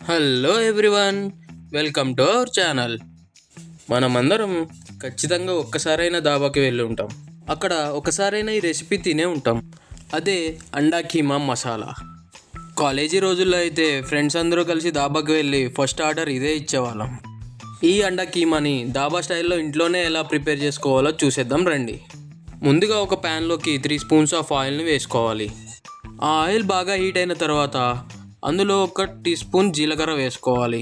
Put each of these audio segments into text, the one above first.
Hello everyone, welcome to our channel. మనమందరం ఖచ్చితంగా ఒక్కసారైనా దాబాకి వెళ్ళి ఉంటాం. అక్కడ ఒకసారైనా ఈ రెసిపీ తినే ఉంటాం. అదే అండా కీమా మసాలా. కాలేజీ రోజుల్లో అయితే ఫ్రెండ్స్ అందరూ కలిసి దాబాకి వెళ్ళి ఫస్ట్ ఆర్డర్ ఇదే ఇచ్చేవాళ్ళం. ఈ అండా కీమాని దాబా స్టైల్లో ఇంట్లోనే ఎలా ప్రిపేర్ చేసుకోవాలో చూసేద్దాం రండి. ముందుగా ఒక ప్యాన్లోకి 3 స్పూన్స్ ఆఫ్ ఆయిల్ని వేసుకోవాలి. ఆ ఆయిల్ బాగా హీట్ అయిన తర్వాత అందులో 1 టీ స్పూన్ జీలకర్ర వేసుకోవాలి.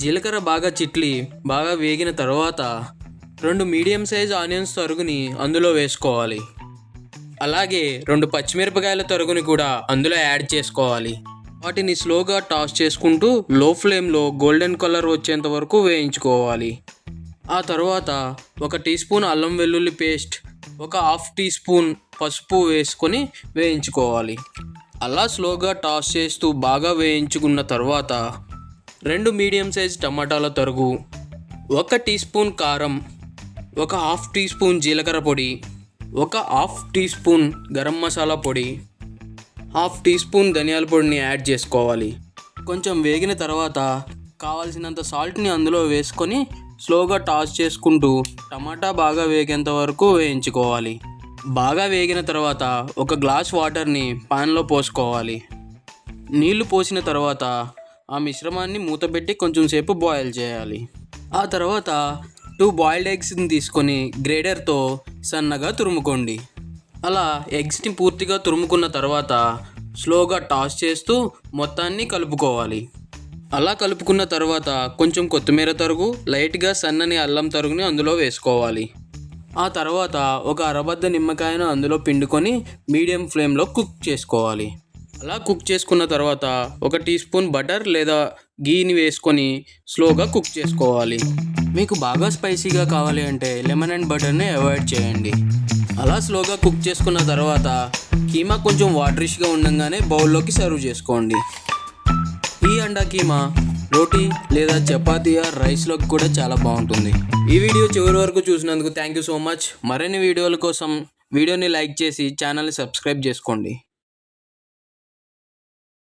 జీలకర్ర బాగా చిట్లి బాగా వేగిన తర్వాత 2 మీడియం సైజ్ ఆనియన్స్ తరుగుని అందులో వేసుకోవాలి. అలాగే 2 పచ్చిమిరపకాయల తరుగుని కూడా అందులో యాడ్ చేసుకోవాలి. వాటిని స్లోగా టాస్ చేసుకుంటూ లో ఫ్లేమ్లో గోల్డెన్ కలర్ వచ్చేంత వరకు వేయించుకోవాలి. ఆ తర్వాత 1 టీ స్పూన్ అల్లం వెల్లుల్లి పేస్ట్, 1/2 టీ స్పూన్ పసుపు వేసుకొని వేయించుకోవాలి. అలా స్లోగా టాస్ చేస్తూ బాగా వేయించుకున్న తర్వాత 2 మీడియం సైజ్ టమాటాల తరుగు, 1 టీ స్పూన్ కారం, 1/2 టీ స్పూన్ జీలకర్ర పొడి, 1/2 టీ స్పూన్ గరం మసాలా పొడి, 1/2 టీ స్పూన్ ధనియాల పొడిని యాడ్ చేసుకోవాలి. కొంచెం వేగిన తర్వాత కావాల్సినంత సాల్ట్ని అందులో వేసుకొని స్లోగా టాస్ చేసుకుంటూ టమాటా బాగా వేగేంత వరకు వేయించుకోవాలి. బాగా వేగిన తర్వాత 1 గ్లాస్ వాటర్ని పాన్లో పోసుకోవాలి. నీళ్లు పోసిన తర్వాత ఆ మిశ్రమాన్ని మూతపెట్టి కొంచెం సేపు బాయిల్ చేయాలి. ఆ తర్వాత 2 బాయిల్డ్ ఎగ్స్ని తీసుకొని గ్రేటర్తో సన్నగా తురుముకోండి. అలా ఎగ్స్ని పూర్తిగా తురుముకున్న తర్వాత స్లోగా టాస్ చేస్తూ మొత్తాన్ని కలుపుకోవాలి. అలా కలుపుకున్న తర్వాత కొంచెం కొత్తిమీర తరుగు, లైట్గా సన్నని అల్లం తరుగుని అందులో వేసుకోవాలి. ఆ తర్వాత 1 అరబద్ద నిమ్మకాయను అందులో పిండుకొని మీడియం ఫ్లేమ్లో కుక్ చేసుకోవాలి. అలా కుక్ చేసుకున్న తర్వాత 1 టీ స్పూన్ బటర్ లేదా గీని వేసుకొని స్లోగా కుక్ చేసుకోవాలి. మీకు బాగా స్పైసీగా కావాలి అంటే లెమన్ అండ్ బటర్ని అవాయిడ్ చేయండి. అలా స్లోగా కుక్ చేసుకున్న తర్వాత కీమా కొంచెం వాటరిష్గా ఉండగానే బౌల్లోకి సర్వ్ చేసుకోండి. ఈ అండా కీమా రోటీ లేదా చపాతీ రైస్లోకి కూడా చాలా బాగుంటుంది. ఈ వీడియో చివరి వరకు చూసినందుకు థ్యాంక్ యూ సో మచ్. మరిన్ని వీడియోల కోసం వీడియోని లైక్ చేసి ఛానల్ని సబ్స్క్రైబ్ చేసుకోండి.